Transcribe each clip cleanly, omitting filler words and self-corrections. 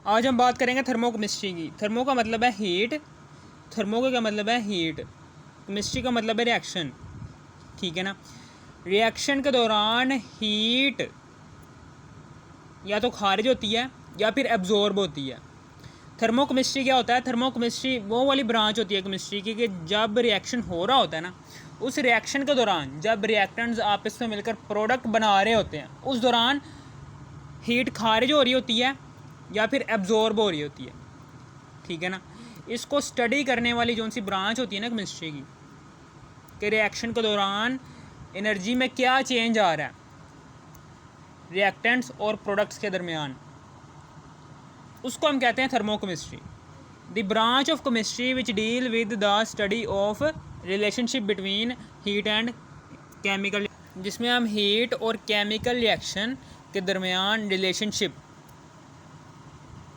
आज हम बात करेंगे थर्मोकेमिस्ट्री की। थर्मो का मतलब है हीट, थर्मो का मतलब है हीट, केमिस्ट्री का मतलब है रिएक्शन। ठीक है ना। रिएक्शन के दौरान हीट या तो खारिज होती है या फिर एब्जॉर्ब होती है। थर्मोकेमिस्ट्री क्या होता है? थर्मोकेमिस्ट्री वो वाली ब्रांच होती है केमिस्ट्री की कि जब रिएक्शन हो रहा होता है ना, उस रिएक्शन के दौरान जब रिएक्टेंट्स आपस में मिलकर प्रोडक्ट बना रहे होते हैं, उस दौरान हीट खारिज हो रही होती है या फिर एब्जॉर्ब हो रही होती है। ठीक है ना। इसको स्टडी करने वाली जो सी ब्रांच होती है ना केमिस्ट्री की, कि रिएक्शन के दौरान एनर्जी में क्या चेंज आ रहा है रिएक्टेंट्स और प्रोडक्ट्स के दरमियान, उसको हम कहते हैं thermochemistry. The branch of chemistry which deal with the study of relationship between heat and chemical, जिसमें हम हीट और केमिकल रिएक्शन के दरमियान रिलेशनशिप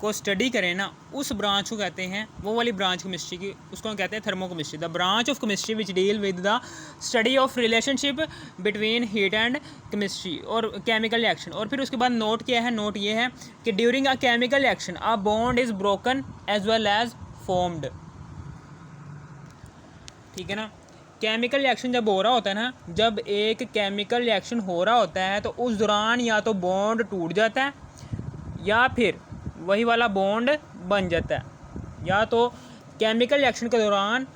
को स्टडी करें ना, उस ब्रांच को कहते हैं, वो वाली ब्रांच केमिस्ट्री की, उसको हम कहते हैं thermochemistry. The branch of chemistry which deal with the study of relationship between heat and chemistry और केमिकल रिएक्शन। और फिर उसके बाद नोट क्या है? नोट ये है कि during a chemical reaction a bond is broken as well as formed. ठीक है ना। केमिकल रिएक्शन जब हो रहा होता है ना, जब एक केमिकल रिएक्शन हो रहा होता है तो उस दौरान या तो बॉन्ड टूट जाता है या फिर वही वाला बॉन्ड बन जाता है, या तो केमिकल रिएक्शन के दौरान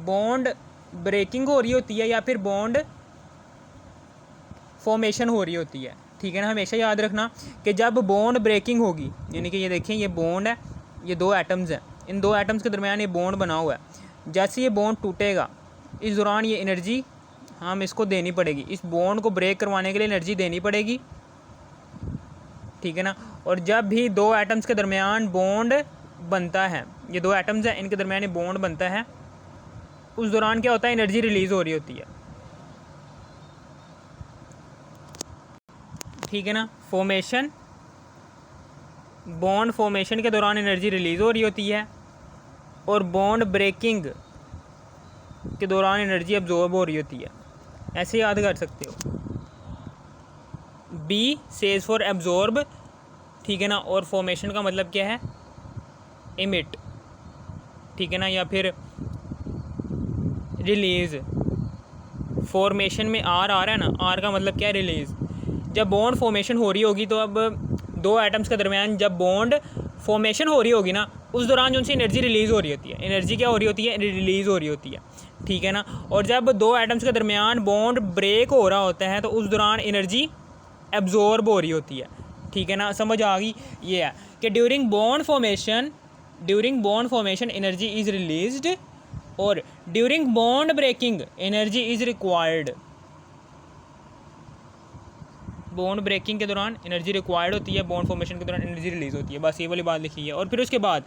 बॉन्ड ब्रेकिंग हो रही होती है या फिर बॉन्ड फॉर्मेशन हो रही होती है। ठीक है ना। हमेशा याद रखना कि जब बॉन्ड ब्रेकिंग होगी, यानी कि ये देखें, ये बॉन्ड है, ये दो एटम्स हैं, इन दो एटम्स के दरमियान ये बॉन्ड बना हुआ है। जैसे ये बॉन्ड टूटेगा, इस दौरान ये एनर्जी हम इसको देनी पड़ेगी, इस बॉन्ड को ब्रेक करवाने के लिए एनर्जी देनी पड़ेगी। ठीक है ना। और जब भी दो एटम्स के दरमियान बॉन्ड बनता है, ये दो एटम्स हैं, इनके दरमियान ये बॉन्ड बनता है, उस दौरान क्या होता है? एनर्जी रिलीज़ हो रही होती है। ठीक है ना। फॉर्मेशन, बॉन्ड फॉर्मेशन के दौरान एनर्जी रिलीज़ हो रही होती है और बॉन्ड ब्रेकिंग के दौरान एनर्जी अब्जॉर्ब हो रही होती है। ऐसे याद कर सकते हो। B says for absorb. ठीक है ना। और फॉर्मेशन का मतलब क्या है? इमिट। ठीक है ना। या फिर रिलीज़। फॉर्मेशन में आर आ रहा है ना, आर का मतलब क्या है? रिलीज़। जब बॉन्ड फॉर्मेशन हो रही होगी तो अब दो एटम्स के दरमियान जब बॉन्ड फॉर्मेशन हो रही होगी ना, उस दौरान जो सी एनर्जी रिलीज़ हो रही होती है, एनर्जी क्या हो रही होती है? रिलीज़ हो रही होती है। ठीक है ना। और जब दो एटम्स के दरमियान बॉन्ड ब्रेक हो रहा होता है तो उस दौरान एनर्जी एब्जॉर्ब हो रही होती है। ठीक है ना। समझ आ गई? ये है कि during bond formation energy is released और during bond breaking energy is required. Bond breaking के दौरान एनर्जी रिक्वायर्ड होती है, बॉन्ड फॉर्मेशन के दौरान एनर्जी रिलीज होती है। बस ये वाली बात लिखी है। और फिर उसके बाद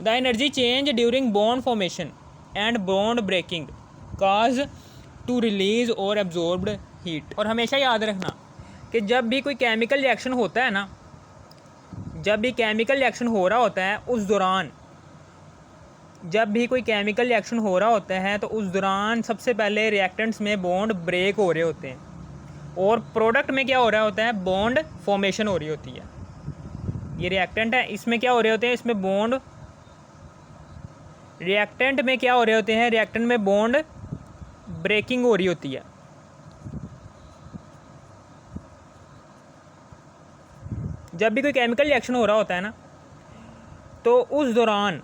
the energy change during bond formation and bond breaking cause to release और एब्जॉर्ब्ड हीट। और हमेशा याद रखना कि जब भी कोई केमिकल रिएक्शन होता है ना, जब भी केमिकल रिएक्शन हो रहा होता है उस दौरान, जब भी कोई केमिकल रिएक्शन हो रहा होता है तो उस दौरान सबसे पहले रिएक्टेंट्स में बॉन्ड ब्रेक हो रहे होते हैं और प्रोडक्ट में क्या हो रहा होता है? बॉन्ड फॉर्मेशन हो रही होती है। ये रिएक्टेंट है, इसमें क्या हो रहे होते हैं? इसमें बॉन्ड, रिएक्टेंट में क्या हो रहे होते हैं? रिएक्टेंट में बॉन्ड ब्रेकिंग हो रही होती है। जब भी कोई केमिकल रिएक्शन हो रहा होता है ना, तो उस दौरान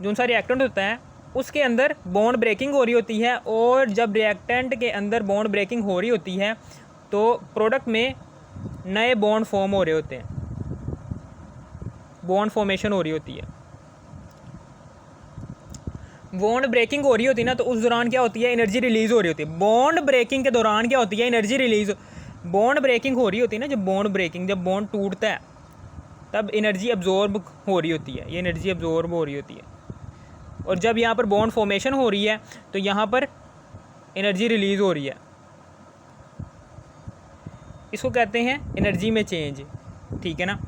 जो सा रिएक्टेंट होता है उसके अंदर बॉन्ड ब्रेकिंग हो रही होती है, और जब रिएक्टेंट के अंदर बॉन्ड ब्रेकिंग हो रही होती है तो प्रोडक्ट में नए बॉन्ड फॉर्म हो रहे होते हैं, बॉन्ड फॉर्मेशन हो रही होती है। बॉन्ड ब्रेकिंग हो रही होती है ना, तो उस दौरान क्या होती है? एनर्जी रिलीज़ हो रही होती है। बॉन्ड ब्रेकिंग के दौरान क्या होती है? Energy release. बॉन्ड ब्रेकिंग हो रही होती है ना, जब बॉन्ड ब्रेकिंग, जब बॉन्ड टूटता है तब एनर्जी अब्जॉर्ब हो रही होती है, ये एनर्जी अब्जॉर्ब हो रही होती है। और जब यहाँ पर बॉन्ड फॉर्मेशन हो रही है तो यहाँ पर एनर्जी रिलीज़ हो रही है। इसको कहते हैं एनर्जी में चेंज। ठीक है ना।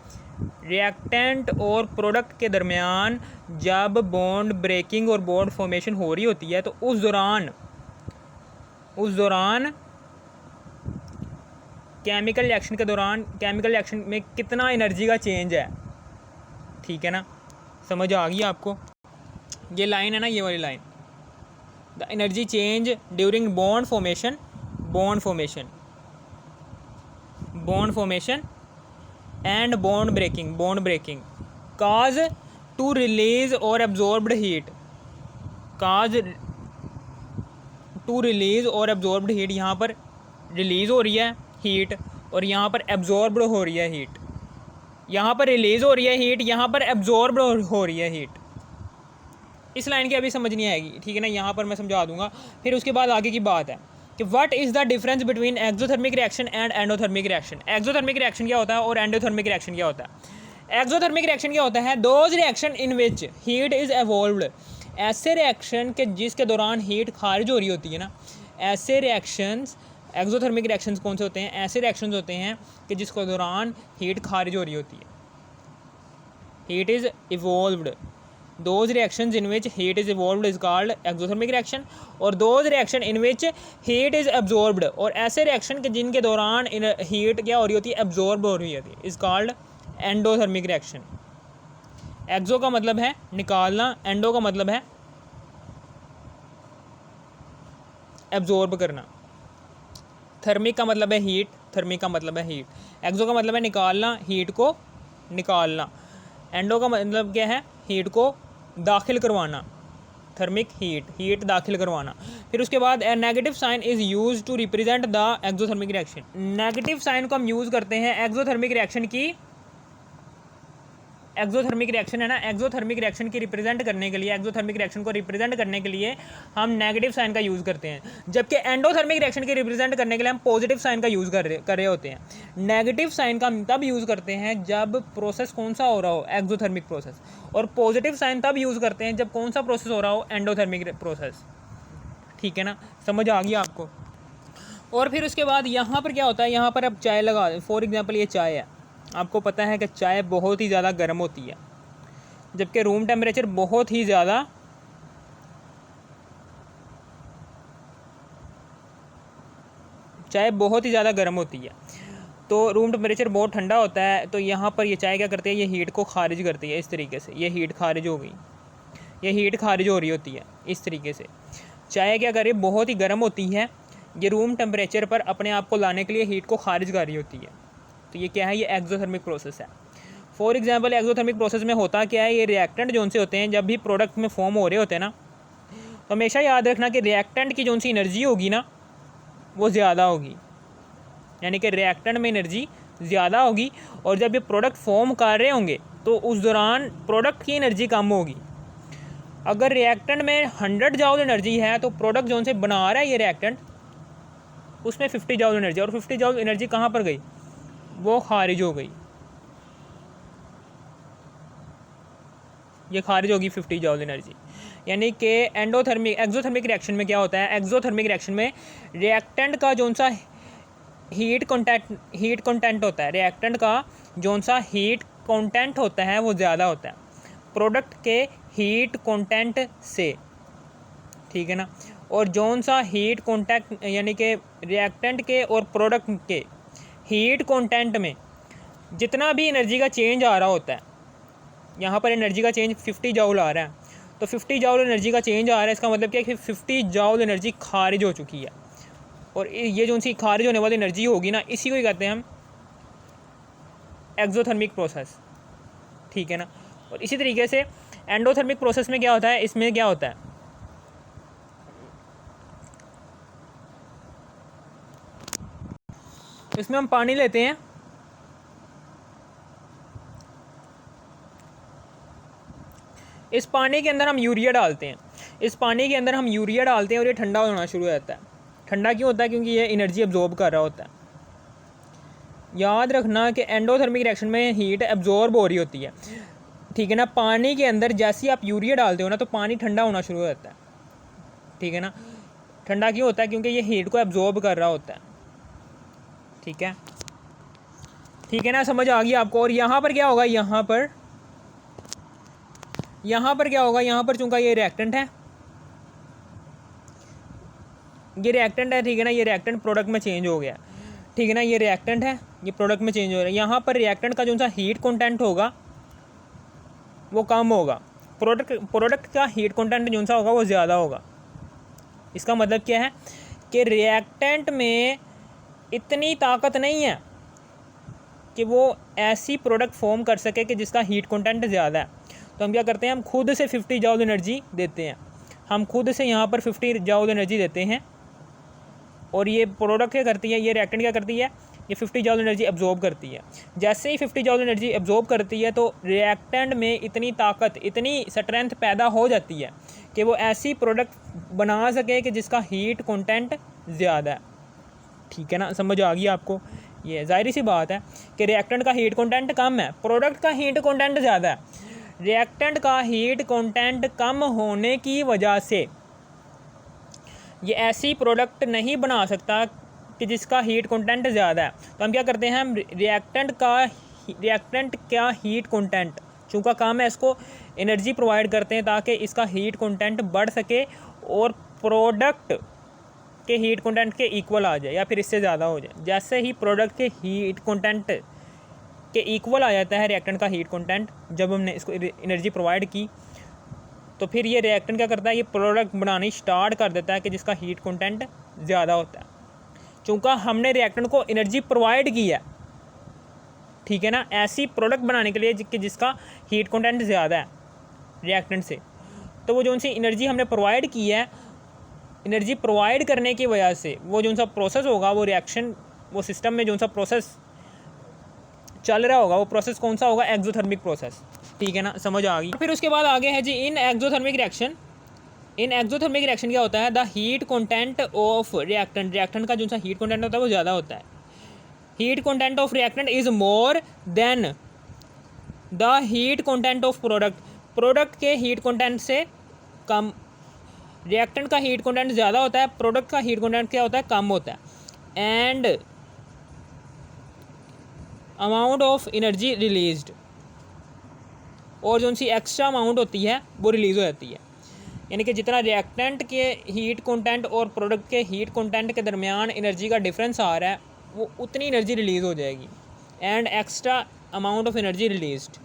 रिएक्टेंट और प्रोडक्ट के दरमियान जब बॉन्ड ब्रेकिंग और बॉन्ड फॉर्मेशन हो रही होती है तो उस दौरान केमिकल रिएक्शन के दौरान, केमिकल रिएक्शन में कितना एनर्जी का चेंज है, ठीक है ना, समझ आ गई आपको। ये लाइन है ना, ये वाली line, the energy change during bond formation and bond breaking cause to release और एब्जॉर्ब्ड हीट, यहाँ पर रिलीज़ हो रही है हीट और यहाँ पर एब्जॉर्ब्ड हो रही है हीट, यहाँ पर रिलीज़ हो रही है हीट, यहाँ पर एब्जॉर्ब्ड हो रही है हीट। इस लाइन की अभी समझ नहीं आएगी, ठीक है ना, यहाँ पर मैं समझा दूंगा। फिर उसके बाद आगे की बात है कि what is the difference between exothermic reaction and endothermic reaction. Exothermic reaction क्या होता है और एंडोथर्मिक रिएक्शन क्या होता है। एक्सोथर्मिक रिएक्शन क्या होता है, those reaction in which heat is evolved, ऐसे रिएक्शन के जिसके दौरान हीट खारिज हो रही होती है ना, ऐसे रिएक्शंस, एक्सोथर्मिक रिएक्शंस कौन से होते हैं, ऐसे रिएक्शंस होते हैं कि जिसके दौरान हीट खारिज हो रही होती है, heat is evolved. those reactions in which heat is evolved is called exothermic reaction, और those reaction in which heat is absorbed, और ऐसे reaction के जिनके दौरान हीट क्या हो रही होती है, absorb हो रही होती है, is called endothermic reaction। एक्सो का मतलब है निकालना, एंडो का मतलब है एब्जॉर्ब करना, थर्मिक का मतलब है हीट, एक्सो का मतलब है निकालना, हीट को निकालना, एंडो का मतलब क्या है, हीट को दाखिल करवाना, थर्मिक हीट दाखिल करवाना। फिर उसके बाद negative sign is use to represent the exothermic reaction. Negative sign को हम यूज़ करते हैं एक्सोथर्मिक रिएक्शन की, एक्सोथर्मिक रिएक्शन है ना, एक्सोथर्मिक रिएक्शन की रिप्रेजेंट करने के लिए, एक्सोथर्मिक रिएक्शन को रिप्रेजेंट करने के लिए हम नेगेटिव साइन का यूज़ करते हैं, जबकि एंडोथर्मिक रिएक्शन की रिप्रेजेंट करने के लिए हम पॉजिटिव साइन का यूज़ कर रहे होते हैं। नेगेटिव साइन का हम तब यूज़ करते हैं जब प्रोसेस कौन सा हो रहा हो, एक्सोथर्मिक प्रोसेस, और पॉजिटिव साइन तब यूज़ करते हैं जब कौन सा प्रोसेस हो रहा हो, एंडोथर्मिक प्रोसेस, ठीक है ना, समझ आ गई आपको। और फिर उसके बाद यहाँ पर क्या होता है, यहाँ पर अब चाय लगा, फॉर एग्जाम्पल ये चाय है, आपको पता है कि चाय बहुत ही ज़्यादा गर्म होती है, जबकि रूम टेम्परेचर बहुत ही ज़्यादा गर्म होती है, तो रूम टेम्परेचर बहुत ठंडा होता है। तो यहाँ पर ये चाय क्या करती है, ये हीट को खारिज करती है, इस तरीके से ये हीट खारिज हो गई, ये हीट खारिज हो रही होती है इस तरीके से। चाय क्या कर रही है, बहुत ही गर्म होती है, ये रूम टेम्परेचर पर अपने आप को लाने के लिए हीट को खारिज कर रही होती है, तो ये क्या है, ये एक्सोथर्मिक प्रोसेस है। फॉर एग्जांपल एक्सोथर्मिक प्रोसेस में होता क्या है, ये रिएक्टेंट जो से होते हैं जब भी प्रोडक्ट में फॉर्म हो रहे होते हैं ना, तो हमेशा याद रखना कि रिएक्टेंट की जो सी एनर्जी होगी ना वो ज़्यादा होगी, यानी कि रिएक्टेंट में एनर्जी ज़्यादा होगी, और जब ये प्रोडक्ट फॉर्म कर रहे होंगे तो उस दौरान प्रोडक्ट की एनर्जी कम होगी। अगर रिएक्टेंट में 100 जूल एनर्जी है तो प्रोडक्ट जो से बना रहा है ये रिएक्टेंट, उसमें 50 जूल एनर्जी, और 50 जूल एनर्जी कहाँ पर गई, वो खारिज हो गई, ये खारिज होगी 50 जूल एनर्जी। यानी कि एक्सोथर्मिक रिएक्शन में क्या होता है, एक्सोथर्मिक रिएक्शन में रिएक्टेंट का जो सा हीट कंटेंट होता है, रिएक्टेंट का जो सा हीट कंटेंट होता है वो ज़्यादा होता है प्रोडक्ट के हीट कंटेंट से, ठीक है ना, और जो सा हीट कंटेंट यानी कि रिएक्टेंट के और प्रोडक्ट के हीट कंटेंट में जितना भी एनर्जी का चेंज आ रहा होता है, यहाँ पर एनर्जी का चेंज 50 जूल आ रहा है, तो 50 जूल एनर्जी का चेंज आ रहा है, इसका मतलब क्या है कि 50 जूल एनर्जी खारिज हो चुकी है, और ये जो सी खारिज होने वाली एनर्जी होगी ना, इसी को ही कहते हैं हम एक्सोथर्मिक प्रोसेस, ठीक है ना। और इसी तरीके से एंडोथर्मिक प्रोसेस में क्या होता है, इसमें क्या होता है, इसमें हम पानी लेते हैं, इस पानी के अंदर हम यूरिया डालते हैं, और ये ठंडा होना शुरू हो जाता है। ठंडा क्यों होता है, क्योंकि ये एनर्जी एब्जॉर्ब कर रहा होता है। याद रखना कि एंडोथर्मिक रिएक्शन में हीट एब्जॉर्ब हो रही होती है, ठीक है ना। पानी के अंदर जैसे ही आप यूरिया डालते हो ना, तो पानी ठंडा होना शुरू हो जाता है, ठीक है ना। ठंडा क्यों होता है, क्योंकि ये हीट को एब्जॉर्ब कर रहा होता है, ठीक है ना, समझ आ गई आपको। और यहाँ पर क्या होगा, यहाँ पर चूंकि ये रिएक्टेंट है, ठीक है ना, ये रिएक्टेंट प्रोडक्ट में चेंज हो गया, ठीक है ना, ये रिएक्टेंट है, ये प्रोडक्ट में चेंज हो रहा है। यहाँ पर रिएक्टेंट का जो सा हीट कंटेंट होगा वो कम होगा, प्रोडक्ट का हीट कंटेंट जो सा होगा वो ज़्यादा होगा। इसका मतलब क्या है कि रिएक्टेंट में इतनी ताकत नहीं है कि वो ऐसी प्रोडक्ट फॉर्म कर सके कि जिसका हीट कंटेंट ज़्यादा है। तो हम क्या करते हैं, हम खुद से 50 जूल एनर्जी देते हैं, हम खुद से यहाँ पर 50 जूल एनर्जी देते हैं, और ये प्रोडक्ट क्या करती है, ये रिएक्टेंट क्या करती है, ये 50 जूल एनर्जी एब्जॉर्ब करती है। जैसे ही 50 जूल एनर्जी एब्जॉर्ब करती है तो रिएक्टेंट में इतनी ताकत, इतनी स्ट्रेंथ पैदा हो जाती है कि वो ऐसी प्रोडक्ट बना सके कि जिसका हीट कंटेंट ज़्यादा है। ठीक है ना, समझ आ गई आपको। ये जाहिर सी बात है कि रिएक्टेंट का हीट कंटेंट कम है, प्रोडक्ट का हीट कंटेंट ज़्यादा है। रिएक्टेंट का हीट कंटेंट कम होने की वजह से ये ऐसी प्रोडक्ट नहीं बना सकता कि जिसका हीट कंटेंट ज़्यादा है। तो हम क्या करते हैं, हम रिएक्टेंट का हीट कंटेंट चूँकि कम है, इसको एनर्जी प्रोवाइड करते हैं ताकि इसका हीट कंटेंट बढ़ सके और प्रोडक्ट के हीट कंटेंट के इक्वल आ जाए या फिर इससे ज़्यादा हो जाए। जैसे ही प्रोडक्ट के हीट कंटेंट के इक्वल आ जाता है रिएक्टेंट का हीट कंटेंट, जब हमने इसको एनर्जी प्रोवाइड की, तो फिर ये रिएक्टेंट क्या करता है, ये प्रोडक्ट बनानी स्टार्ट कर देता है कि जिसका हीट कंटेंट ज़्यादा होता है। चूँकि हमने रिएक्टेंट को एनर्जी प्रोवाइड की है, ठीक है ना, ऐसी प्रोडक्ट बनाने के लिए कि जिसका हीट कंटेंट ज़्यादा है रिएक्टेंट से, तो वो जो सी एनर्जी हमने प्रोवाइड की है, एनर्जी प्रोवाइड करने की वजह से वो जो सा प्रोसेस होगा, वो रिएक्शन, वो सिस्टम में जो सा प्रोसेस चल रहा होगा, वो प्रोसेस कौन सा होगा, एक्सोथर्मिक प्रोसेस। ठीक है ना, समझ आ गई। फिर उसके बाद आगे है जी इन एक्सोथर्मिक रिएक्शन। इन एक्सोथर्मिक रिएक्शन क्या होता है, the heat content of reactant, reactant का जो सा हीट कंटेंट होता है वो ज़्यादा होता है। Heat content of reactant is more than the heat content of product, product के हीट कंटेंट से कम, रिएक्टेंट का हीट कंटेंट ज़्यादा होता है, प्रोडक्ट का हीट कंटेंट क्या होता है, कम होता है। And amount of energy released, और जो सी एक्स्ट्रा अमाउंट होती है वो रिलीज़ हो जाती है। यानी कि जितना रिएक्टेंट के हीट कंटेंट और प्रोडक्ट के हीट कंटेंट के दरमियान एनर्जी का डिफरेंस आ रहा है, वो उतनी एनर्जी रिलीज़ हो जाएगी। And extra amount of energy released.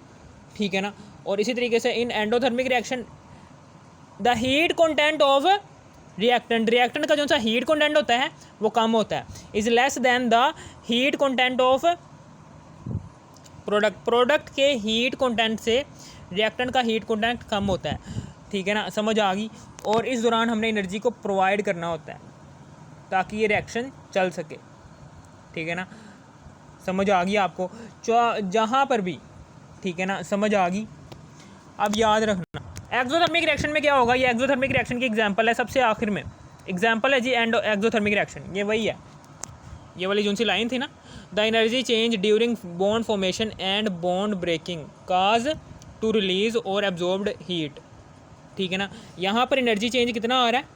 ठीक है ना। और इसी तरीके से in endothermic reaction the heat content of reactant, reactant का जो सा हीट कंटेंट होता है वो कम होता है, is less than the heat content of product, product के हीट कंटेंट से रिएक्टेंट का हीट कंटेंट कम होता है। ठीक है ना, समझ आ गई। और इस दौरान हमने एनर्जी को प्रोवाइड करना होता है ताकि ये रिएक्शन चल सके। ठीक है ना, समझ आ गई आपको जहाँ पर भी। ठीक है ना, समझ आ गई। अब याद रखना एक्सोथर्मिक रिएक्शन में क्या होगा, ये एक्सोथर्मिक रिएक्शन की एग्जांपल है सबसे आखिर में। एग्जांपल है जी एक्सोथर्मिक रिएक्शन, ये वही है, ये वाली जो सी लाइन थी ना, the energy change during bond formation and bond breaking cause to release और एब्जॉर्ब्ड हीट। ठीक है ना, यहाँ पर एनर्जी चेंज कितना आ रहा है,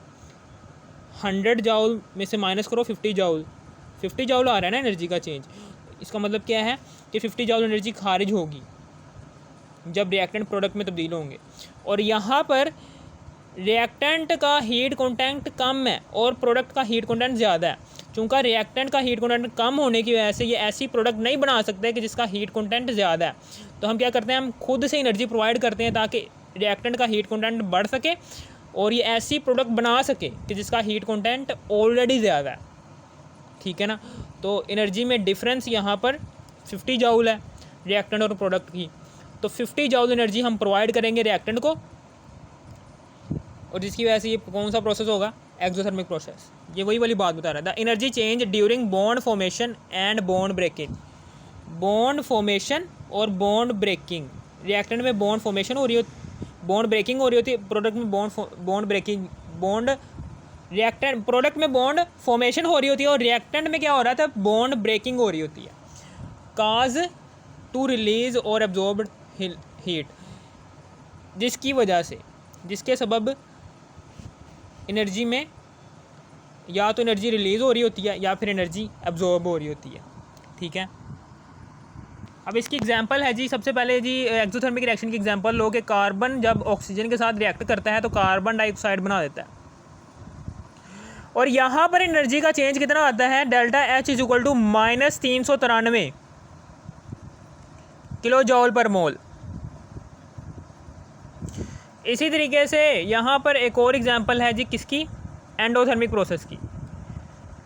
100 जूल में से माइनस करो 50 जूल, 50 जूल आ रहा है ना एनर्जी का चेंज। इसका मतलब क्या है कि 50 जूल एनर्जी खारिज होगी जब रिएक्टेंट प्रोडक्ट में तब्दील होंगे। और यहाँ पर रिएक्टेंट का हीट कंटेंट कम है और प्रोडक्ट का हीट कंटेंट ज़्यादा है। चूँकि रिएक्टेंट का हीट कंटेंट कम होने की वजह से ये ऐसी प्रोडक्ट नहीं बना सकते कि जिसका हीट कंटेंट ज़्यादा है। तो हम क्या करते हैं, हम खुद से एनर्जी प्रोवाइड करते हैं ताकि रिएक्टेंट का हीट कंटेंट बढ़ सके और ये ऐसी प्रोडक्ट बना सके कि जिसका हीट कंटेंट ऑलरेडी ज़्यादा है। ठीक है ना, तो एनर्जी में डिफरेंस यहाँ पर 50 जूल है रिएक्टेंट और प्रोडक्ट की। तो 50 जूल एनर्जी हम प्रोवाइड करेंगे रिएक्टेंट को, और जिसकी वजह से ये कौन सा प्रोसेस होगा, एक्सोथर्मिक प्रोसेस। ये वही वाली बात बता रहा था, the energy change during bond formation and bond breaking. Bond formation और बॉन्ड ब्रेकिंग, रिएक्टेंट में बॉन्ड फॉर्मेशन हो रही होती, बॉन्ड ब्रेकिंग हो रही होती है, प्रोडक्ट में bond breaking, bond reactant product में बॉन्ड फॉर्मेशन हो रही होती है और रिएक्टेंट में क्या हो रहा था, बॉन्ड ब्रेकिंग हो रही होती है। काज टू रिलीज और एब्जॉर्ब्ड हीट, जिसकी वजह से, जिसके सबब एनर्जी में या तो एनर्जी रिलीज़ हो रही होती है या फिर एनर्जी एब्जॉर्ब हो रही होती है। ठीक है, अब इसकी एग्जांपल है जी, सबसे पहले जी एक्सोथर्मिक रिएक्शन की एग्जांपल लो कि कार्बन जब ऑक्सीजन के साथ रिएक्ट करता है तो कार्बन डाइऑक्साइड बना देता है, और यहाँ पर एनर्जी का चेंज कितना आता है, delta H is equal to -393 kilo joule per mole. इसी तरीके से यहाँ पर एक और एग्जांपल है जी किसकी, एंडोथर्मिक प्रोसेस की।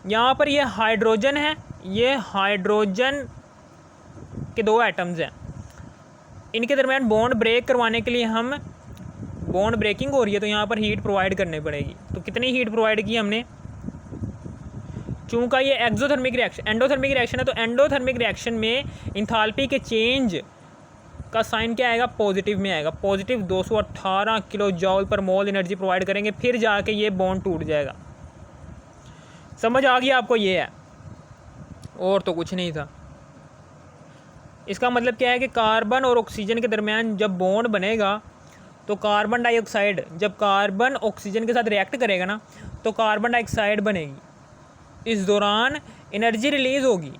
यहाँ पर ये हाइड्रोजन है, ये हाइड्रोजन के 2 एटम्स हैं, इनके दरमियान बॉन्ड ब्रेक करवाने के लिए हम, बॉन्ड ब्रेकिंग हो रही है तो यहाँ पर हीट प्रोवाइड करनी पड़ेगी। तो कितनी हीट प्रोवाइड की हमने, चूँकि ये एक्सोथर्मिक रिएक्शन, एंडोथर्मिक रिएक्शन है, तो एंडोथर्मिक रिएक्शन में इंथाल्पी के चेंज का साइन क्या आएगा, पॉजिटिव में आएगा। पॉजिटिव 218 किलो जॉल पर मोल एनर्जी प्रोवाइड करेंगे, फिर जाके ये बॉन्ड टूट जाएगा। समझ आ गया आपको, ये है और तो कुछ नहीं था। इसका मतलब क्या है कि कार्बन और ऑक्सीजन के दरमियान जब बॉन्ड बनेगा तो कार्बन डाइऑक्साइड, जब कार्बन ऑक्सीजन के साथ रिएक्ट करेगा ना तो कार्बन डाइऑक्साइड बनेगी। इस दौरान एनर्जी रिलीज़ होगी।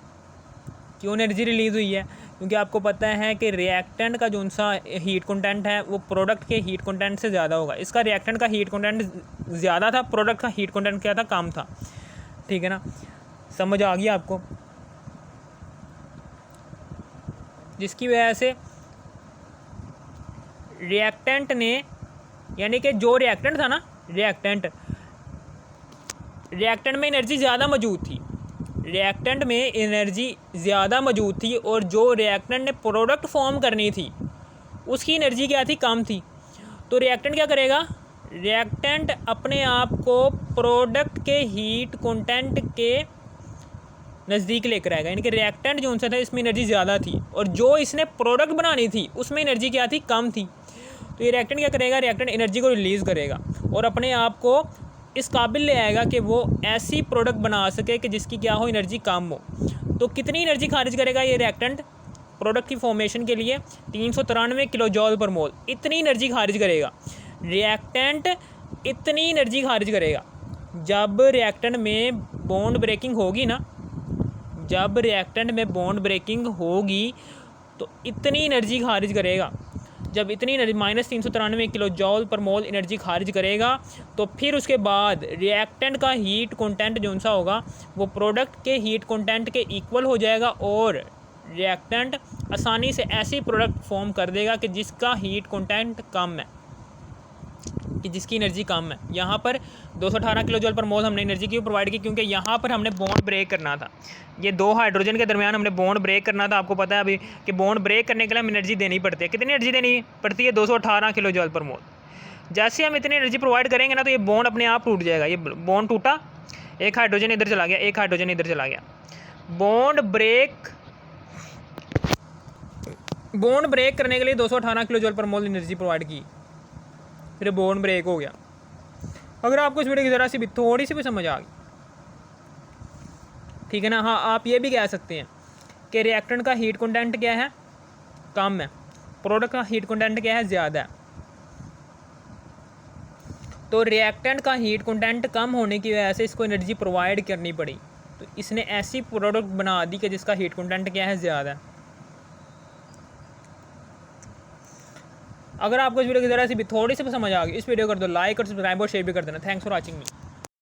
क्यों एनर्जी रिलीज़ हुई है, क्योंकि आपको पता है कि रिएक्टेंट का जो सा हीट कंटेंट है वो प्रोडक्ट के हीट कंटेंट से ज़्यादा होगा। इसका रिएक्टेंट का हीट कंटेंट ज़्यादा था, प्रोडक्ट का हीट कंटेंट क्या था, कम था। ठीक है ना, समझ आ गई आपको। जिसकी वजह से रिएक्टेंट ने, यानी कि जो रिएक्टेंट था ना, रिएक्टेंट में एनर्जी ज़्यादा मौजूद थी, रिएक्टेंट में एनर्जी ज़्यादा मौजूद थी, और जो रिएक्टेंट ने प्रोडक्ट फॉर्म करनी थी उसकी एनर्जी क्या थी, कम थी। तो रिएक्टेंट क्या करेगा, रिएक्टेंट अपने आप को प्रोडक्ट के हीट कंटेंट के नज़दीक लेकर आएगा। यानी कि रिएक्टेंट जो उनसे था इसमें एनर्जी ज़्यादा थी, और जो इसने प्रोडक्ट बनानी थी उसमें एनर्जी क्या थी, कम थी। तो ये रिएक्टेंट क्या करेगा, रिएक्टेंट एनर्जी को रिलीज़ करेगा और अपने आप को इस काबिल ले आएगा कि वो ऐसी प्रोडक्ट बना सके कि जिसकी क्या हो, एनर्जी कम हो। तो कितनी एनर्जी खारिज करेगा ये रिएक्टेंट प्रोडक्ट की फॉर्मेशन के लिए, 393 किलो जॉल पर मोल, इतनी एनर्जी खारिज करेगा रिएक्टेंट, इतनी एनर्जी खारिज करेगा। जब रिएक्टेंट में बॉन्ड ब्रेकिंग होगी ना, जब रिएक्टेंट में बॉन्ड ब्रेकिंग होगी तो इतनी एनर्जी खारिज करेगा। जब इतनी एनर्जी -393 किलो जॉल पर मोल एनर्जी खारिज करेगा तो फिर उसके बाद रिएक्टेंट का हीट कंटेंट जो सा होगा वो प्रोडक्ट के हीट कंटेंट के इक्वल हो जाएगा, और रिएक्टेंट आसानी से ऐसी प्रोडक्ट फॉर्म कर देगा कि जिसका हीट कंटेंट कम है, कि जिसकी एनर्जी कम है। यहाँ पर 218 किलो जॉल पर मोल हमने एनर्जी क्यों प्रोवाइड की, क्योंकि यहाँ पर हमने बॉन्ड ब्रेक करना था। ये 2 हाइड्रोजन के दरमियान हमने बॉन्ड ब्रेक करना था। आपको पता है अभी कि बॉन्ड ब्रेक करने के लिए हम एनर्जी देनी पड़ती है। कितनी एनर्जी देनी पड़ती है, 218 किलो जॉल पर मोल। जैसे हम इतनी एनर्जी प्रोवाइड करेंगे ना तो ये बॉन्ड अपने आप टूट जाएगा। ये बॉन्ड टूटा, एक हाइड्रोजन इधर चला गया, एक हाइड्रोजन इधर चला गया। बॉन्ड ब्रेक करने के लिए 218 किलो जॉल पर मोल एनर्जी प्रोवाइड की, फिर बॉन्ड ब्रेक हो गया। अगर आपको इस वीडियो की ज़रा सी भी थोड़ी सी भी समझ आ गई, ठीक है ना। हाँ, आप ये भी कह सकते हैं कि रिएक्टेंट का हीट कंटेंट क्या है, कम है, प्रोडक्ट का हीट कंटेंट क्या है, ज़्यादा है। तो रिएक्टेंट का हीट कंटेंट कम होने की वजह से इसको एनर्जी प्रोवाइड करनी पड़ी, तो इसने ऐसी प्रोडक्ट बना दी कि जिसका हीट कंटेंट क्या है, ज़्यादा है। अगर आपको इस वीडियो की ज़रा सी भी थोड़ी सी भी समझ आ गई, इस वीडियो कर दो लाइक और सब्सक्राइब और शेयर भी कर देना। Thanks for watching me.